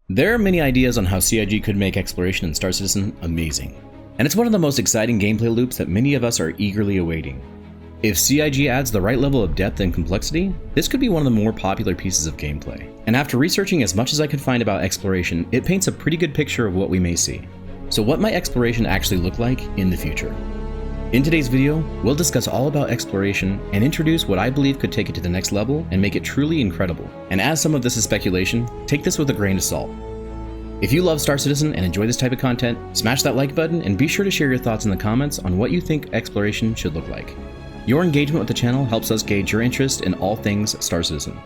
There are many ideas on how CIG could make exploration in Star Citizen amazing, and it's one of the most exciting gameplay loops that many of us are eagerly awaiting. If CIG adds the right level of depth and complexity, this could be one of the more popular pieces of gameplay. And after researching as much as I could find about exploration, it paints a pretty good picture of what we may see. So what might exploration actually look like in the future? In today's video, we'll discuss all about exploration and introduce what I believe could take it to the next level and make it truly incredible. And as some of this is speculation, take this with a grain of salt. If you love Star Citizen and enjoy this type of content, smash that like button and be sure to share your thoughts in the comments on what you think exploration should look like. Your engagement with the channel helps us gauge your interest in all things Star Citizen.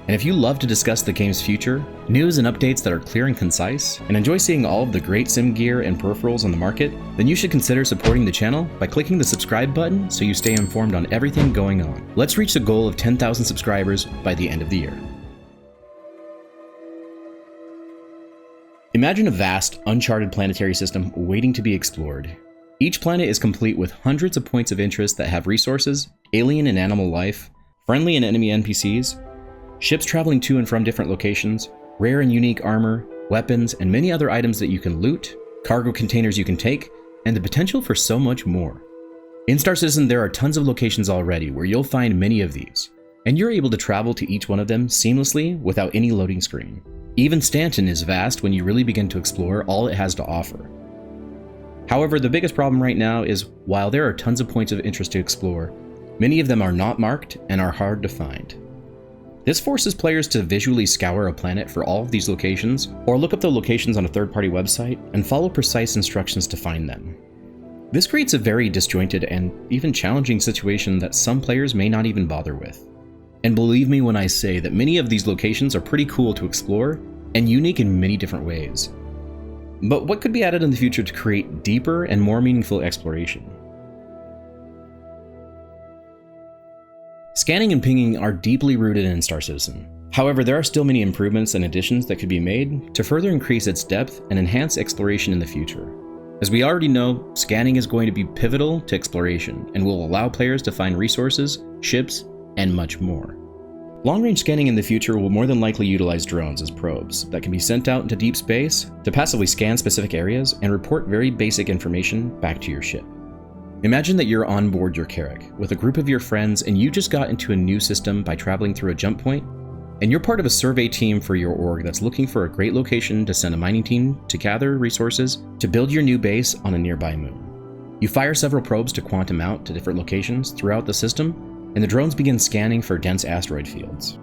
And if you love to discuss the game's future, news and updates that are clear and concise, and enjoy seeing all of the great sim gear and peripherals on the market, then you should consider supporting the channel by clicking the subscribe button so you stay informed on everything going on. Let's reach the goal of 10,000 subscribers by the end of the year. Imagine a vast, uncharted planetary system waiting to be explored. Each planet is complete with hundreds of points of interest that have resources, alien and animal life, friendly and enemy NPCs, ships traveling to and from different locations, rare and unique armor, weapons, and many other items that you can loot, cargo containers you can take, and the potential for so much more. In Star Citizen, there are tons of locations already where you'll find many of these, and you're able to travel to each one of them seamlessly without any loading screen. Even Stanton is vast when you really begin to explore all it has to offer. However, the biggest problem right now is while there are tons of points of interest to explore, many of them are not marked and are hard to find. This forces players to visually scour a planet for all of these locations, or look up the locations on a third-party website and follow precise instructions to find them. This creates a very disjointed and even challenging situation that some players may not even bother with. And believe me when I say that many of these locations are pretty cool to explore and unique in many different ways. But what could be added in the future to create deeper and more meaningful exploration? Scanning and pinging are deeply rooted in Star Citizen. However, there are still many improvements and additions that could be made to further increase its depth and enhance exploration in the future. As we already know, scanning is going to be pivotal to exploration and will allow players to find resources, ships, and much more. Long-range scanning in the future will more than likely utilize drones as probes that can be sent out into deep space to passively scan specific areas and report very basic information back to your ship. Imagine that you're on board your Carrack with a group of your friends and you just got into a new system by traveling through a jump point, and you're part of a survey team for your org that's looking for a great location to send a mining team to gather resources to build your new base on a nearby moon. You fire several probes to quantum out to different locations throughout the system, and the drones begin scanning for dense asteroid fields.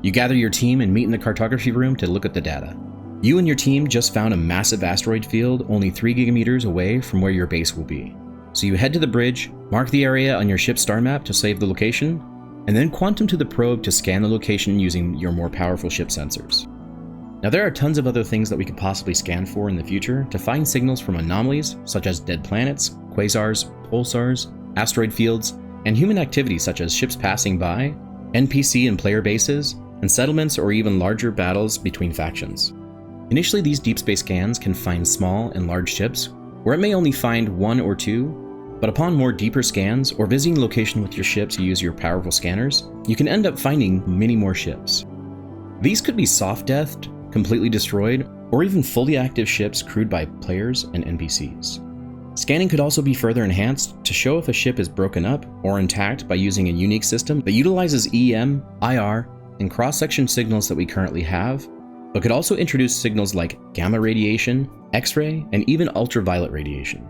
You gather your team and meet in the cartography room to look at the data. You and your team just found a massive asteroid field only 3 gigameters away from where your base will be. So you head to the bridge, mark the area on your ship's star map to save the location, and then quantum to the probe to scan the location using your more powerful ship sensors. Now there are tons of other things that we could possibly scan for in the future to find signals from anomalies such as dead planets, quasars, pulsars, asteroid fields, and human activity such as ships passing by, NPC and player bases, and settlements or even larger battles between factions. Initially, these deep space scans can find small and large ships, where it may only find 1 or 2, but upon more deeper scans or visiting location with your ship to use your powerful scanners, you can end up finding many more ships. These could be soft-deathed, completely destroyed, or even fully active ships crewed by players and NPCs. Scanning could also be further enhanced to show if a ship is broken up or intact by using a unique system that utilizes EM, IR, and cross-section signals that we currently have, but could also introduce signals like gamma radiation, X-ray, and even ultraviolet radiation.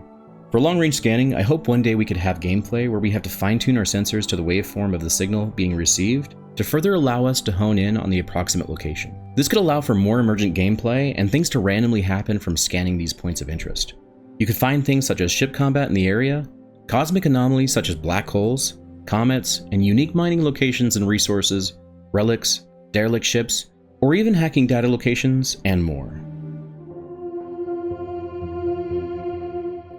For long-range scanning, I hope one day we could have gameplay where we have to fine-tune our sensors to the waveform of the signal being received to further allow us to hone in on the approximate location. This could allow for more emergent gameplay and things to randomly happen from scanning these points of interest. You could find things such as ship combat in the area, cosmic anomalies such as black holes, comets, and unique mining locations and resources, relics, derelict ships, or even hacking data locations, and more.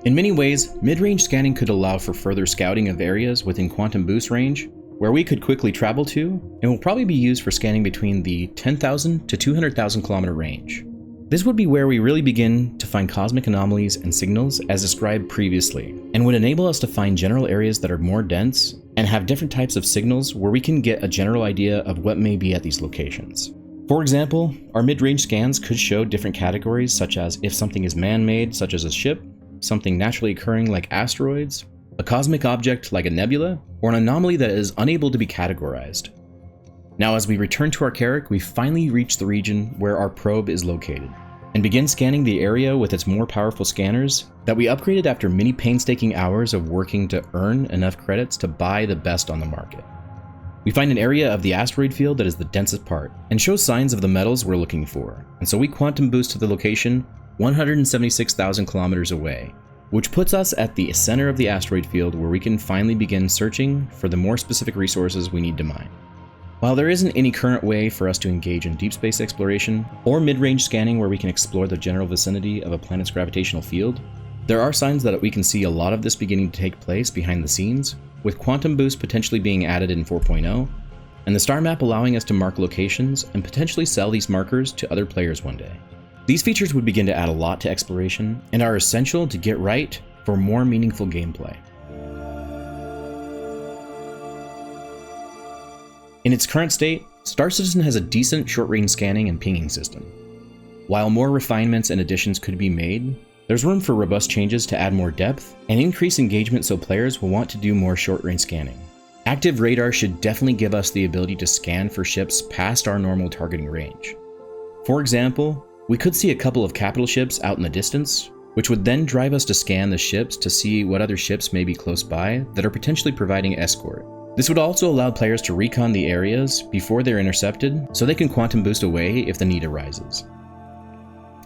In many ways, mid-range scanning could allow for further scouting of areas within quantum boost range, where we could quickly travel to, and will probably be used for scanning between the 10,000 to 200,000 kilometer range. This would be where we really begin to find cosmic anomalies and signals as described previously, and would enable us to find general areas that are more dense and have different types of signals where we can get a general idea of what may be at these locations. For example, our mid-range scans could show different categories, such as if something is man-made, such as a ship, something naturally occurring like asteroids, a cosmic object like a nebula, or an anomaly that is unable to be categorized. Now, as we return to our Carrack, we finally reach the region where our probe is located, and begin scanning the area with its more powerful scanners that we upgraded after many painstaking hours of working to earn enough credits to buy the best on the market. We find an area of the asteroid field that is the densest part, and shows signs of the metals we're looking for, and so we quantum boost to the location 176,000 kilometers away, which puts us at the center of the asteroid field where we can finally begin searching for the more specific resources we need to mine. While there isn't any current way for us to engage in deep space exploration, or mid-range scanning where we can explore the general vicinity of a planet's gravitational field, there are signs that we can see a lot of this beginning to take place behind the scenes, with Quantum Boost potentially being added in 4.0, and the star map allowing us to mark locations and potentially sell these markers to other players one day. These features would begin to add a lot to exploration, and are essential to get right for more meaningful gameplay. In its current state, Star Citizen has a decent short-range scanning and pinging system. While more refinements and additions could be made, there's room for robust changes to add more depth and increase engagement so players will want to do more short-range scanning. Active radar should definitely give us the ability to scan for ships past our normal targeting range. For example, we could see a couple of capital ships out in the distance, which would then drive us to scan the ships to see what other ships may be close by that are potentially providing escort. This would also allow players to recon the areas before they're intercepted, so they can quantum boost away if the need arises.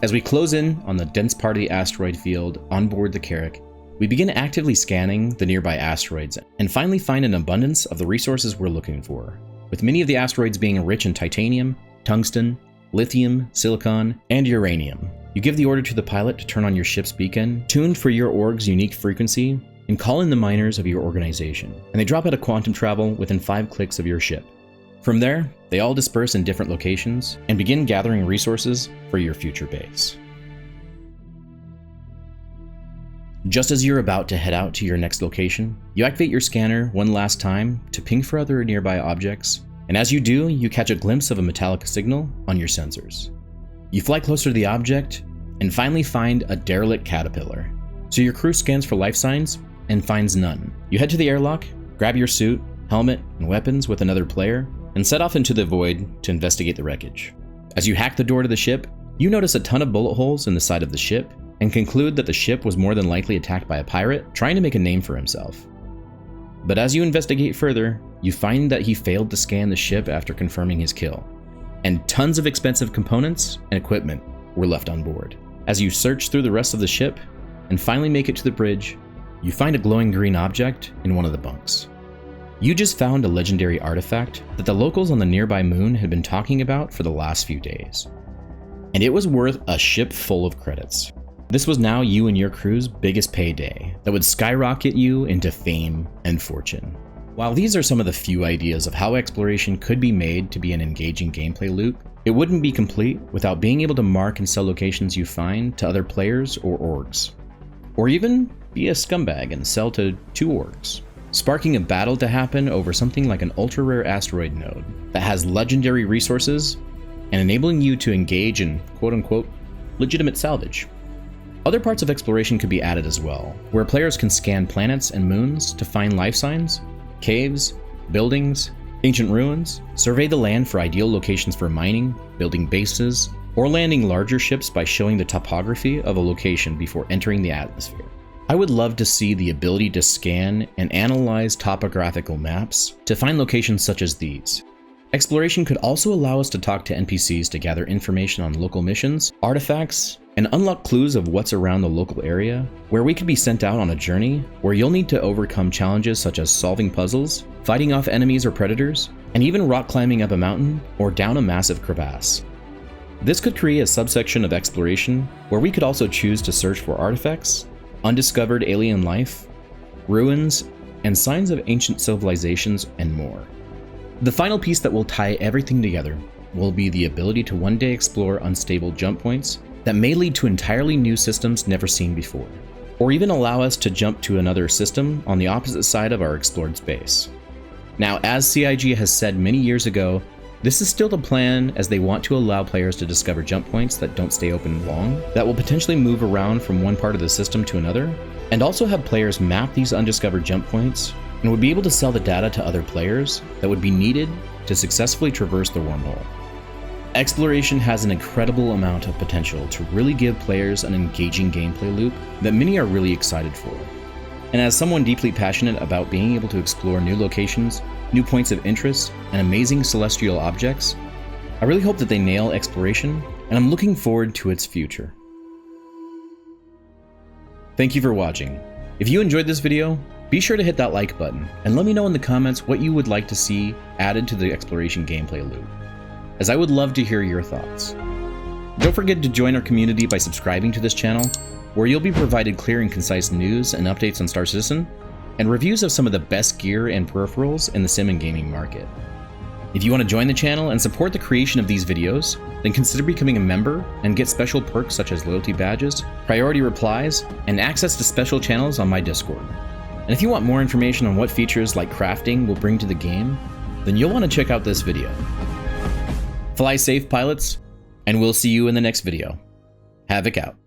As we close in on the dense part of the asteroid field on board the Carrack, we begin actively scanning the nearby asteroids and finally find an abundance of the resources we're looking for, with many of the asteroids being rich in titanium, tungsten, lithium, silicon, and uranium. You give the order to the pilot to turn on your ship's beacon, tuned for your org's unique frequency, and call in the miners of your organization, and they drop out of quantum travel within 5 clicks of your ship. From there, they all disperse in different locations and begin gathering resources for your future base. Just as you're about to head out to your next location, you activate your scanner one last time to ping for other nearby objects, and as you do, you catch a glimpse of a metallic signal on your sensors. You fly closer to the object and finally find a derelict caterpillar. So your crew scans for life signs and finds none. You head to the airlock, grab your suit, helmet, and weapons with another player, and set off into the void to investigate the wreckage. As you hack the door to the ship, you notice a ton of bullet holes in the side of the ship and conclude that the ship was more than likely attacked by a pirate trying to make a name for himself. But as you investigate further, you find that he failed to scan the ship after confirming his kill, and tons of expensive components and equipment were left on board. As you search through the rest of the ship and finally make it to the bridge, you find a glowing green object in one of the bunks. You just found a legendary artifact that the locals on the nearby moon had been talking about for the last few days. And it was worth a ship full of credits. This was now you and your crew's biggest payday that would skyrocket you into fame and fortune. While these are some of the few ideas of how exploration could be made to be an engaging gameplay loop, it wouldn't be complete without being able to mark and sell locations you find to other players or orgs. Or even be a scumbag and sell to 2 orgs, sparking a battle to happen over something like an ultra-rare asteroid node that has legendary resources and enabling you to engage in quote-unquote legitimate salvage. Other parts of exploration could be added as well, where players can scan planets and moons to find life signs, caves, buildings, ancient ruins, survey the land for ideal locations for mining, building bases, or landing larger ships by showing the topography of a location before entering the atmosphere. I would love to see the ability to scan and analyze topographical maps to find locations such as these. Exploration could also allow us to talk to NPCs to gather information on local missions, artifacts, and unlock clues of what's around the local area, where we could be sent out on a journey where you'll need to overcome challenges such as solving puzzles, fighting off enemies or predators, and even rock climbing up a mountain or down a massive crevasse. This could create a subsection of exploration where we could also choose to search for artifacts, undiscovered alien life, ruins, and signs of ancient civilizations, and more. The final piece that will tie everything together will be the ability to one day explore unstable jump points that may lead to entirely new systems never seen before, or even allow us to jump to another system on the opposite side of our explored space. Now, as CIG has said many years ago, This is still the plan, as they want to allow players to discover jump points that don't stay open long, that will potentially move around from one part of the system to another, and also have players map these undiscovered jump points, and would be able to sell the data to other players that would be needed to successfully traverse the wormhole. Exploration has an incredible amount of potential to really give players an engaging gameplay loop that many are really excited for. And as someone deeply passionate about being able to explore new locations, new points of interest, and amazing celestial objects, I really hope that they nail exploration, and I'm looking forward to its future. Thank you for watching. If you enjoyed this video, be sure to hit that like button, and let me know in the comments what you would like to see added to the exploration gameplay loop, as I would love to hear your thoughts. Don't forget to join our community by subscribing to this channel, where you'll be provided clear and concise news and updates on Star Citizen, and reviews of some of the best gear and peripherals in the sim and gaming market. If you want to join the channel and support the creation of these videos, then consider becoming a member and get special perks such as loyalty badges, priority replies, and access to special channels on my Discord. And if you want more information on what features like crafting will bring to the game, then you'll want to check out this video. Fly safe, pilots, and we'll see you in the next video. Havoc out.